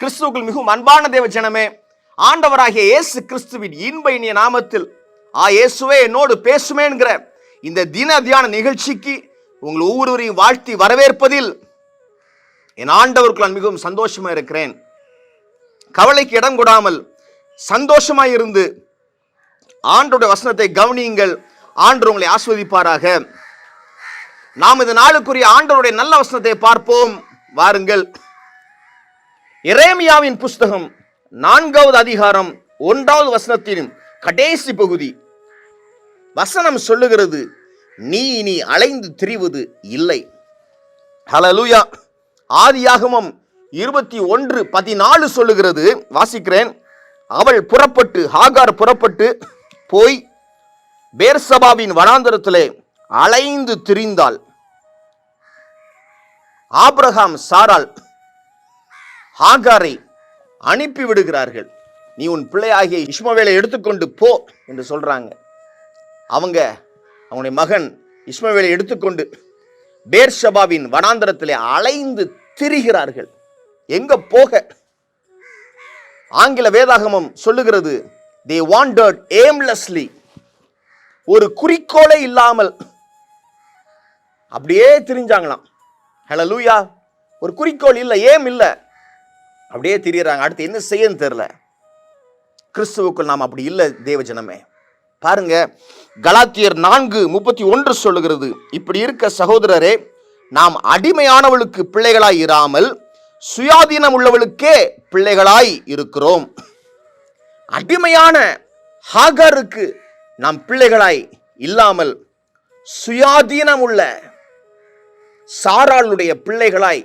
கிறிஸ்துவுக்குள் மிகவும் அன்பான தேவ ஜனமே, ஆண்டவராகிய இயேசு கிறிஸ்துவின் இன்ப இனிய நாமத்தில் இயேசுவே என்னோடு பேசுமேங்கிற இந்த தின தியான நிகழ்ச்சிக்கு உங்கள் ஒவ்வொருவரையும் வாழ்த்தி வரவேற்பதில் என் ஆண்டவருக்கு நான் மிகவும் சந்தோஷமா இருக்கிறேன். கவலைக்கு இடம் கொடாமல் சந்தோஷமாய் இருந்து ஆண்டவருடைய வசனத்தை கவனியுங்கள். ஆண்டவர் உங்களை ஆசீர்வதிப்பாராக. நாம் இந்த நாளுக்குரிய ஆண்டவருடைய நல்ல வசனத்தை பார்ப்போம். வாருங்கள். எரேமியாவின் புஸ்தகம் 4வது அதிகாரம் 1வது வசனத்தின் கடைசி பகுதி. வசனம் சொல்லுகிறது, நீ இனி அலைந்து திரிவது இல்லை. ஹல்லேலூயா. ஆதியாகமம் 21:14 சொல்லுகிறது, வாசிக்கிறேன். அவள் புறப்பட்டு, ஆகார் புறப்பட்டு போய் பேர்சபாவின் வனாந்தரத்திலே அலைந்து திரிந்தாள். ஆபிரகாம் சாராள் ஆகாரை அனுப்பி விடுகிறார்கள். நீ உன் பிள்ளையாகிய இஸ்மவேலை எடுத்துக்கொண்டு போ என்று சொல்றாங்க. அவனுடைய மகன் இஸ்மவேலை எடுத்துக்கொண்டு பேர்சபாவின் வனாந்தரத்திலே அலைந்து திரிகிறார்கள். எங்க போக? ஆங்கில வேதாகமம் சொல்லுகிறது, they wandered aimlessly. ஒரு குறிக்கோளே இல்லாமல் அப்படியே திரிஞ்சாங்களாம். ஹல்லேலூயா. ஒரு குறிக்கோள் இல்லை, ஏம் இல்லை, அப்படியே திரியிறாங்க. அடுத்து என்ன செய்யன்னு தெரியல. கிறிஸ்துவுக்குள் நாம் அப்படி இல்லை தேவ ஜனமே. பாருங்க, கலாத்தியர் 4:31 சொல்லுகிறது, இப்படி இருக்க சகோதரரே, நாம் அடிமையானவளுக்கு பிள்ளைகளாய் இராமல் சுயாதீனம் உள்ளவளுக்கே பிள்ளைகளாய் இருக்கிறோம். அடிமையான ஆகாருக்கு நாம் பிள்ளைகளாய் இல்லாமல் சுயாதீனம் உள்ள சாராளுடைய பிள்ளைகளாய்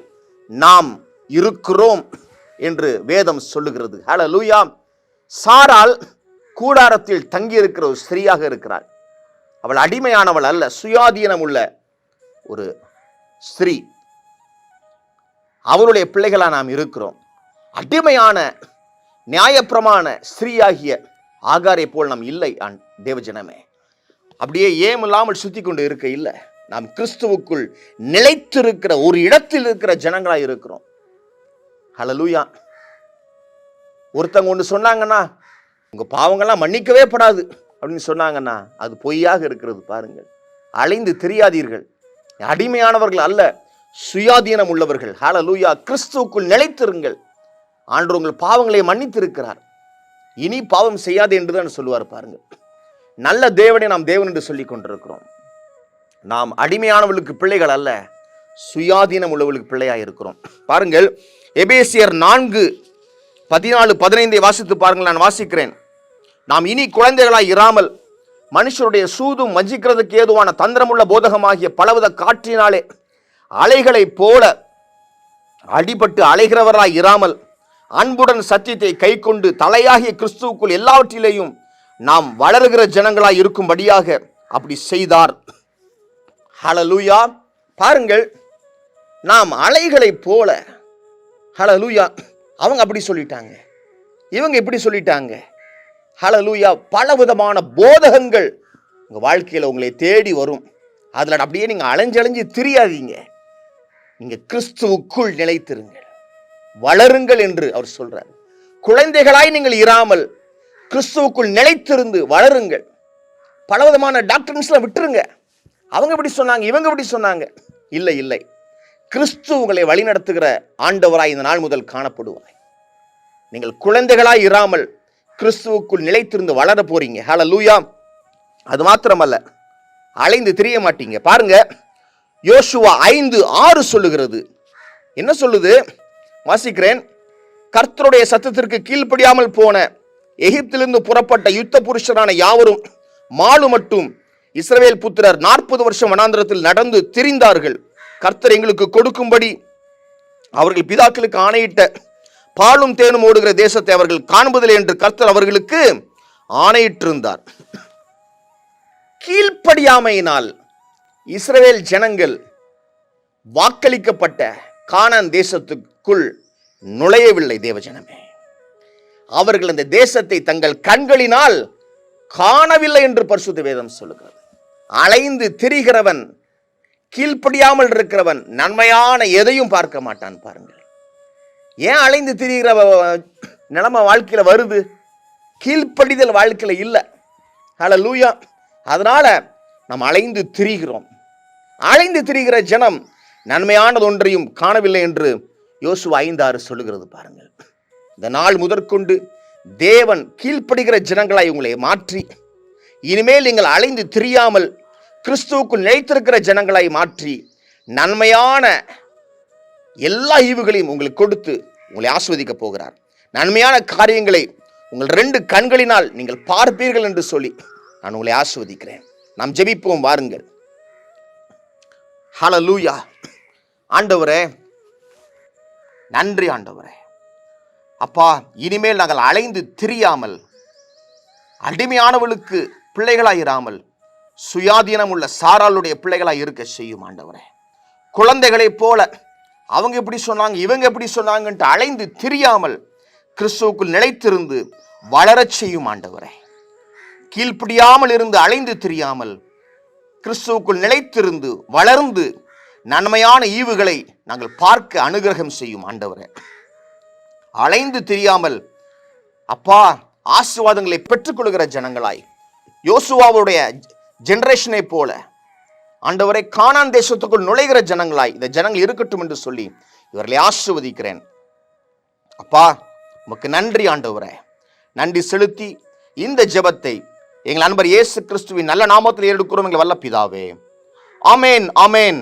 நாம் இருக்கிறோம் என்று வேதம் சொல்லுகிறது. ஹல்லேலூயா. சாராள் கூடாரத்தில் தங்கி இருக்கிற ஒரு ஸ்திரீயாக இருக்கிறாள். அவள் அடிமையானவள் அல்ல, சுயாதீனம் உள்ள ஒரு ஸ்திரீ. அவளுடைய பிள்ளைகளா நாம் இருக்கிறோம். அடிமையான நியாயப்பிரமாண ஸ்திரீயாகிய ஆகாரை போல் நாம் இல்லை தேவஜனமே. அப்படியே ஏம் இல்லாமல் சுத்தி கொண்டு இருக்க இல்லை. நாம் கிறிஸ்துவுக்குள் நிலைத்திருக்கிற ஒரு இடத்தில் இருக்கிற ஜனங்களாய் இருக்கிறோம். ஹல்லேலூயா. ஒருத்தங்க ஒன்று சொன்னாங்கன்னா, உங்க பாவங்கள்லாம் மன்னிக்கவே படாது அப்படின்னு சொன்னாங்கன்னா, அது பொய்யாக இருக்கிறது. பாருங்கள், அலைந்து திரியாதீர்கள். அடிமையானவர்கள் அல்ல, சுயாதீனம் உள்ளவர்கள். ஹல்லேலூயா. கிறிஸ்துவுக்குள் நிலைத்திருங்கள். ஆண்டவர் உங்கள் பாவங்களை மன்னித்திருக்கிறார். இனி பாவம் செய்யாது என்றுதான் சொல்லுவார். பாருங்கள், நல்ல தேவனை நாம் தேவன் என்று சொல்லிக் கொண்டிருக்கிறோம். நாம் அடிமையானவர்களுக்கு பிள்ளைகள் அல்ல, சுயாதீனம் உள்ளவர்களுக்கு பிள்ளையாக இருக்கிறோம். பாருங்கள், எபேசியர் 4:14-15 வாசித்து பாருங்கள். நான் வாசிக்கிறேன். நாம் இனி குழந்தைகளாய் இராமல் மனுஷருடைய சூதும் வஞ்சிக்கிறதுக்கு ஏதுவான தந்திரமுள்ள போதகமாகிய பலவித காற்றினாலே அலைகளை போல அடிபட்டு அலைகிறவராய் இராமல் அன்புடன் சத்தியத்தை கை கொண்டு தலையாகிய கிறிஸ்துவுக்குள் எல்லாவற்றிலேயும் நாம் வளருகிற ஜனங்களாய் இருக்கும்படியாக அப்படி செய்தார். ஹல்லேலூயா. பாருங்கள், நாம் அலைகளை போல. ஹல்லேலூயா. அவங்க அப்படி சொல்லிட்டாங்க, இவங்க இப்படி சொல்லிட்டாங்க. ஹல்லேலூயா. பல விதமான போதகங்கள் உங்க வாழ்க்கையில உங்களை தேடி வரும். அதுல அப்படியே நீங்க அலைஞ்சு திரியாதீங்க. நீங்க கிறிஸ்துவுக்குள் நிலைத்திருங்கள், வளருங்கள் என்று அவர் சொல்றார். குழந்தைகளாய் நீங்கள் இராமல் கிறிஸ்துவுக்குள் நிலைத்திருந்து வளருங்கள். பலவிதமான டாக்டர்ஸ்லாம் விட்டுருங்க. அவங்க இப்படி சொன்னாங்க, இவங்க இப்படி சொன்னாங்க. இல்லை இல்லை, கிறிஸ்து உங்களை வழிநடத்துகிற ஆண்டவராய் இந்த நாள் முதல் காணப்படுவாய். நீங்கள் குழந்தைகளாய் இராமல் கிறிஸ்துவுக்குள் நிலைத்திருந்து வளர போறீங்க. ஹல்லேலூயா. அது மாத்திரமல்ல, அலைந்து திரிய மாட்டீங்க. பாருங்க, யோசுவா 5:6 சொல்லுகிறது. என்ன சொல்லுது? வாசிக்கிறேன். கர்த்தருடைய சத்தத்திற்கு கீழ்ப்படியாமல் போன எகிப்திலிருந்து புறப்பட்ட யுத்த புருஷரான யாவரும் மாலு மட்டும் இஸ்ரவேல் புத்திரர் 40 வருஷம் வனாந்தரத்தில் நடந்து திரிந்தார்கள். கர்த்தர் எங்களுக்கு கொடுக்கும்படி அவர்கள் பிதாக்களுக்கு ஆணையிட்ட பாலும் தேனும் ஓடுகிற தேசத்தை அவர்கள் காண்பதில்லை என்று கர்த்தர் அவர்களுக்கு ஆணையிட்டிருந்தார். கீழ்ப்படியாமையினால் இஸ்ரவேல் ஜனங்கள் வாக்களிக்கப்பட்ட கானான் தேசத்துக்குள் நுழையவில்லை. தேவஜனமே, அவர்கள் அந்த தேசத்தை தங்கள் கண்களினால் காணவில்லை என்று பரிசுத்த வேதம் சொல்லுகிறது. அலைந்து திரிகிறவன், கீழ்ப்படியாமல் இருக்கிறவன் நன்மையான எதையும் பார்க்க மாட்டான். பாருங்கள், ஏன் அலைந்து திரிகிற நிலைமை வாழ்க்கையில் வருது? கீழ்ப்படிதல் வாழ்க்கையில் இல்லை. ஹல்லேலூயா. அதனால நாம் அலைந்து திரிகிறோம். அலைந்து திரிகிற ஜனம் நன்மையானது ஒன்றையும் காணவில்லை என்று யோசுவா 5:6 சொல்லுகிறது பாருங்கள். இந்த நாள் முதற்கொண்டு தேவன் கீழ்ப்படுகிற ஜனங்களாய் உங்களை மாற்றி, இனிமேல் நீங்கள் அலைந்து திரியாமல் கிறிஸ்துவுக்குள் நிலைத்திருக்கிற ஜனங்களாய் மாற்றி, நன்மையான எல்லா ஈவுகளையும் உங்களுக்கு கொடுத்து உங்களை ஆஸ்வதிக்க போகிறார். நன்மையான காரியங்களை உங்கள் 2 கண்களினால் நீங்கள் பார்ப்பீர்கள் என்று சொல்லி நான் உங்களை ஆஸ்வதிக்கிறேன். நாம் ஜெபிப்போம் வாருங்கள். ஹல்லேலூயா. ஆண்டவரே, நன்றி ஆண்டவரே. அப்பா, இனிமேல் நாங்கள் அலைந்து திரியாமல், அடிமையானவளுக்கு பிள்ளைகளாயிராமல், சுயாதீனம் உள்ள சாராளுடைய பிள்ளைகளாய் இருக்க செய்யும் ஆண்டவரே. குழந்தைகளைப் போல அவங்க எப்படி சொன்னாங்க, இவங்க எப்படி சொன்னாங்கன்ட்டு அலைந்து திரியாமல் கிறிஸ்துவுக்குள் நிலைத்திருந்து வளரச் செய்யும் ஆண்டவரே. கீழ்ப்படியாமல் இருந்து அலைந்து திரியாமல் கிறிஸ்துவுக்குள் நிலைத்திருந்து வளர்ந்து நன்மையான ஈவுகளை நாங்கள் பார்க்க அனுகிரகம் செய்யும் ஆண்டவரே. அலைந்து திரியாமல் அப்பா ஆசீர்வாதங்களை பெற்றுக்கொள்கிற ஜனங்களாய், யோசுவாவுடைய ஜெனரேஷனை போல ஆண்டவரை கானான் தேசத்துக்குள் நுழைகிற ஜனங்களாய் இந்த ஜனங்கள் இருக்கட்டும் என்று சொல்லி இவர்களை ஆசீர்வதிக்கிறேன். அப்பா, உமக்கு நன்றி ஆண்டவரே. நன்றி செலுத்தி இந்த ஜெபத்தை எங்கள் அன்பர் இயேசு கிறிஸ்துவின் நல்ல நாமத்தில் எடுக்கிறோம் எங்கள் வல்ல பிதாவே. ஆமேன், ஆமேன்.